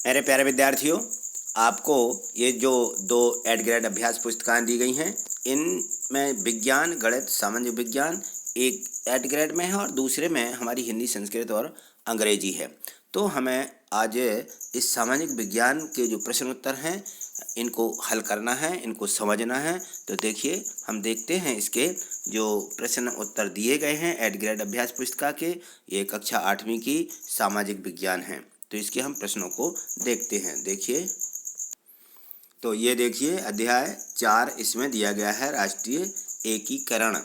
मेरे प्यारे विद्यार्थियों, आपको ये जो दो एड ग्रेड अभ्यास पुस्तिकाएं दी गई हैं, इनमें विज्ञान, गणित, सामाजिक विज्ञान एक एड ग्रेड में है और दूसरे में हमारी हिंदी, संस्कृत और अंग्रेजी है। तो हमें आज इस सामाजिक विज्ञान के जो प्रश्न उत्तर हैं इनको हल करना है, इनको समझना है। तो देखिए, हम देखते हैं इसके जो प्रश्न उत्तर दिए गए हैं एड ग्रेड अभ्यास पुस्तिका के। ये कक्षा 8वीं की सामाजिक विज्ञान है। तो इसके हम प्रश्नों को देखते हैं। देखिए, तो ये देखिए अध्याय 4 इसमें दिया गया है राष्ट्रीय एकीकरण।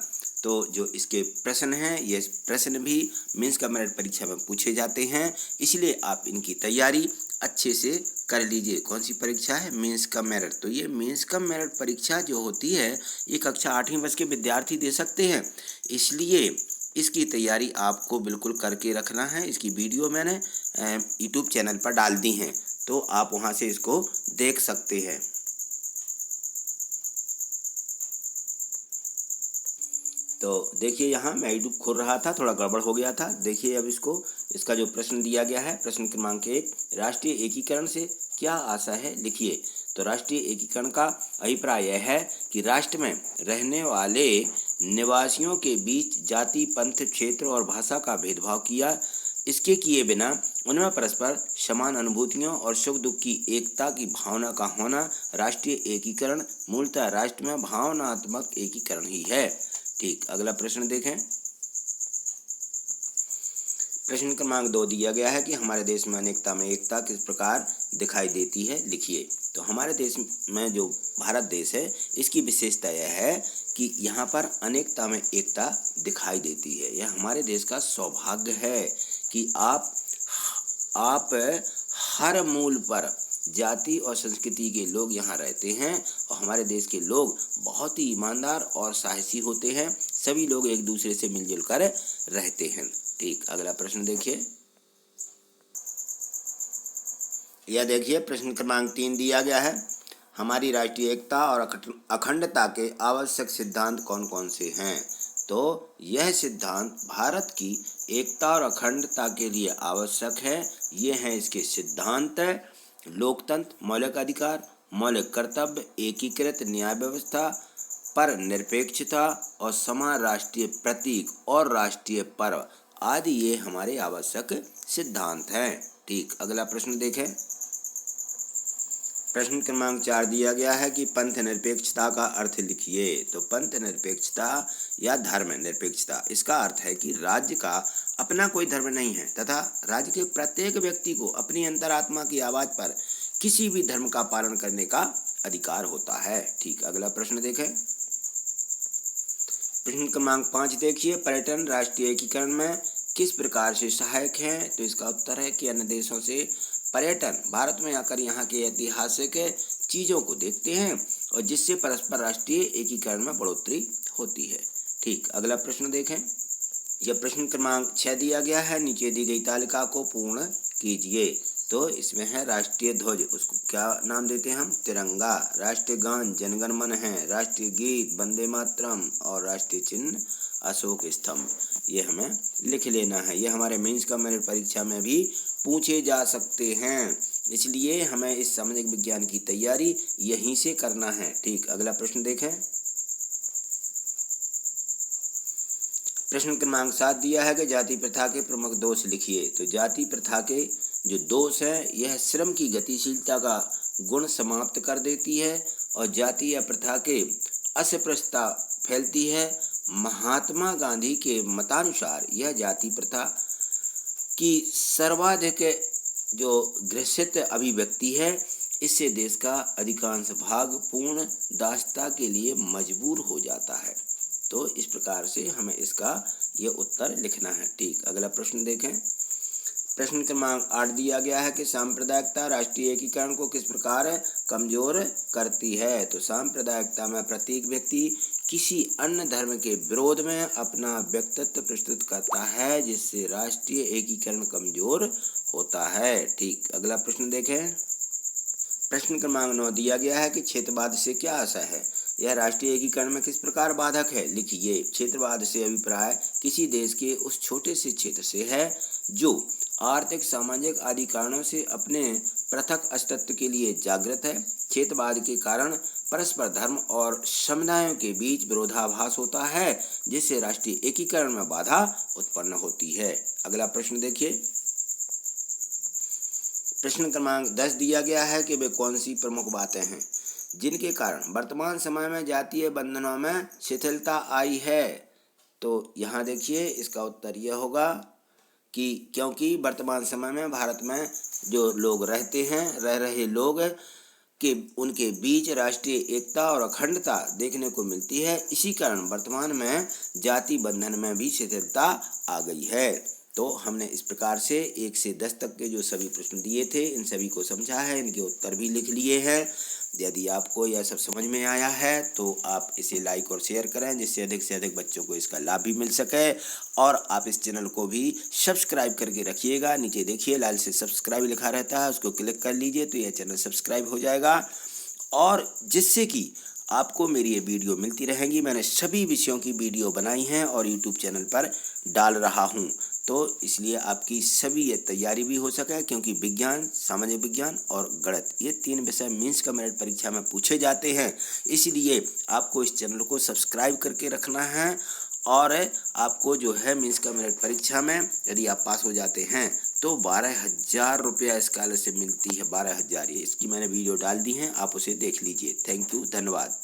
तो जो इसके प्रश्न हैं, ये प्रश्न भी मेंस का मेरिट परीक्षा में पूछे जाते हैं, इसलिए आप इनकी तैयारी अच्छे से कर लीजिए। कौन सी परीक्षा है? मेंस का मेरिट। तो ये मेंस का मेरिट परीक्षा जो होती है, ये कक्षा 8वीं वर्ष के विद्यार्थी दे सकते हैं, इसलिए इसकी तैयारी आपको बिल्कुल करके रखना है। इसकी वीडियो मैंने यूट्यूब चैनल पर डाल दी हैं, तो आप वहां से इसको देख सकते हैं। तो देखिए, यहाँ मैं यूट्यूब खोल रहा था, थोड़ा गड़बड़ हो गया था। देखिए अब इसका जो प्रश्न दिया गया है, प्रश्न क्रमांक 1, राष्ट्रीय एकीकरण से क्या आशा है, लिखिए। तो राष्ट्रीय एकीकरण का अभिप्राय यह है कि राष्ट्र में रहने वाले निवासियों के बीच जाति, पंथ, क्षेत्र और भाषा का भेदभाव किया इसके किए बिना उनमें परस्पर समान अनुभूतियों और सुख दुख की एकता की भावना का होना राष्ट्रीय एकीकरण मूलतः राष्ट्र में भावनात्मक एकीकरण ही है। ठीक, अगला प्रश्न देखें। प्रश्न क्रमांक 2 दिया गया है कि हमारे देश में अनेकता में एकता किस प्रकार दिखाई देती है, लिखिए। तो हमारे देश में जो भारत देश है, इसकी विशेषता यह है कि यहाँ पर अनेकता में एकता दिखाई देती है। यह हमारे देश का सौभाग्य है कि आप हर मूल पर जाति और संस्कृति के लोग यहाँ रहते हैं और हमारे देश के लोग बहुत ही ईमानदार और साहसी होते हैं। सभी लोग एक दूसरे से मिलजुल कर रहते हैं। ठीक, अगला प्रश्न देखिए। यह देखिए प्रश्न क्रमांक 3 दिया गया है, हमारी राष्ट्रीय एकता और अखंडता के आवश्यक सिद्धांत कौन कौन से हैं। तो यह सिद्धांत भारत की एकता और अखंडता के लिए आवश्यक है। ये हैं इसके सिद्धांत: लोकतंत्र, मौलिक अधिकार, मौलिक कर्तव्य, एकीकृत न्याय व्यवस्था, पर निरपेक्षता और समान राष्ट्रीय प्रतीक और राष्ट्रीय पर्व आदि ये हमारे आवश्यक सिद्धांत हैं। ठीक, अगला प्रश्न देखें। प्रश्न क्रमांक 4 दिया गया है कि पंथ निरपेक्षता का अर्थ लिखिए। तो पंथ निरपेक्षता या धर्म निरपेक्षता, इसका अर्थ है कि राज्य का अपना कोई धर्म नहीं है तथा राज्य के प्रत्येक व्यक्ति को अपनी अंतरात्मा की आवाज पर किसी भी धर्म का पालन करने का अधिकार होता है। ठीक, अगला प्रश्न देखें। प्रश्न क्रमांक 5 देखिए, पर्यटन राष्ट्रीय एकीकरण में किस प्रकार से सहायक है। तो इसका उत्तर है कि अन्य देशों से पर्यटन भारत में आकर यहाँ के ऐतिहासिक चीज़ों को देखते हैं और जिससे परस्पर राष्ट्रीय एकीकरण में बढ़ोतरी होती है। ठीक, अगला प्रश्न देखें। यह प्रश्न क्रमांक 6 दिया गया है, नीचे दी गई तालिका को पूर्ण कीजिए। तो इसमें है राष्ट्रीय ध्वज, उसको क्या नाम देते हैं हम? तिरंगा। राष्ट्रीय गान जनगण मन है, राष्ट्रीय गीत वंदे मातरम और राष्ट्रीय चिन्ह अशोक स्तंभ। ये हमें लिख लेना है। ये हमारे मेंस का मेरिट परीक्षा में भी पूछे जा सकते हैं, इसलिए हमें इस सामाजिक विज्ञान की तैयारी यहीं से करना है। ठीक, अगला प्रश्न देखें। प्रश्न क्रमांक 7 दिया है कि जाति प्रथा के प्रमुख दोष लिखिए। तो जाति प्रथा के जो दोष है, यह श्रम की गतिशीलता का गुण समाप्त कर देती है और जाति या प्रथा के अस्पृश्यता फैलती है। महात्मा गांधी के मतानुसार यह जाति प्रथा की सर्वाधिक जो घृणित अभिव्यक्ति है, इससे देश का अधिकांश भाग पूर्ण दासता के लिए मजबूर हो जाता है। तो इस प्रकार से हमें इसका ये उत्तर लिखना है। ठीक, अगला प्रश्न देखें। प्रश्न क्रमांक 8 दिया गया है कि सांप्रदायिकता राष्ट्रीय एकीकरण को किस प्रकार कमजोर करती है। तो सांप्रदायिकता में प्रत्येक व्यक्ति किसी अन्य धर्म के विरोध में अपना व्यक्तित्व प्रस्तुत करता है, जिससे राष्ट्रीय एकीकरण कमजोर होता है। ठीक, अगला प्रश्न देखें। प्रश्न क्रमांक 9 दिया गया है कि क्षेत्रवाद से क्या आशा है। यह राष्ट्रीय एकीकरण में किस प्रकार बाधक है, लिखिए। क्षेत्रवाद से अभिप्राय किसी देश के उस छोटे से क्षेत्र से है जो आर्थिक, सामाजिक आदि कारणों से अपने पृथक अस्तित्व के लिए जागृत है। क्षेत्रवाद के कारण परस्पर धर्म और समुदायों के बीच विरोधाभास होता है, जिससे राष्ट्रीय एकीकरण में बाधा उत्पन्न होती है। अगला प्रश्न देखिए। प्रश्न क्रमांक 10 दिया गया है कि वे कौन सी प्रमुख बातें हैं जिनके कारण वर्तमान समय में जातीय बंधनों में शिथिलता आई है। तो यहाँ देखिए, इसका उत्तर यह होगा कि क्योंकि वर्तमान समय में भारत में जो लोग रहते हैं, रह रहे लोग कि उनके बीच राष्ट्रीय एकता और अखंडता देखने को मिलती है। इसी कारण वर्तमान में जाति बंधन में भी शिथिलता आ गई है। तो हमने इस प्रकार से 1 से 10 तक के जो सभी प्रश्न दिए थे, इन सभी को समझा है, इनके उत्तर भी लिख लिए हैं। यदि आपको यह सब समझ में आया है तो आप इसे लाइक और शेयर करें, जिससे अधिक से अधिक बच्चों को इसका लाभ भी मिल सके। और आप इस चैनल को भी सब्सक्राइब करके रखिएगा। नीचे देखिए लाल से सब्सक्राइब लिखा रहता है, उसको क्लिक कर लीजिए तो यह चैनल सब्सक्राइब हो जाएगा, और जिससे कि आपको मेरी ये वीडियो मिलती रहेंगी। मैंने सभी विषयों की वीडियो बनाई हैं और यूट्यूब चैनल पर डाल रहा हूँ, तो इसलिए आपकी सभी ये तैयारी भी हो सके, क्योंकि विज्ञान, सामाजिक विज्ञान और गणित ये 3 विषय मेंस का मेरिट परीक्षा में पूछे जाते हैं। इसलिए आपको इस चैनल को सब्सक्राइब करके रखना है, और आपको जो है मेंस का मेरिट परीक्षा में यदि आप पास हो जाते हैं तो 12,000 रुपया स्कॉलरशिप मिलती है। 12,000, ये इसकी मैंने वीडियो डाल दी है, आप उसे देख लीजिए। थैंक यू, धन्यवाद।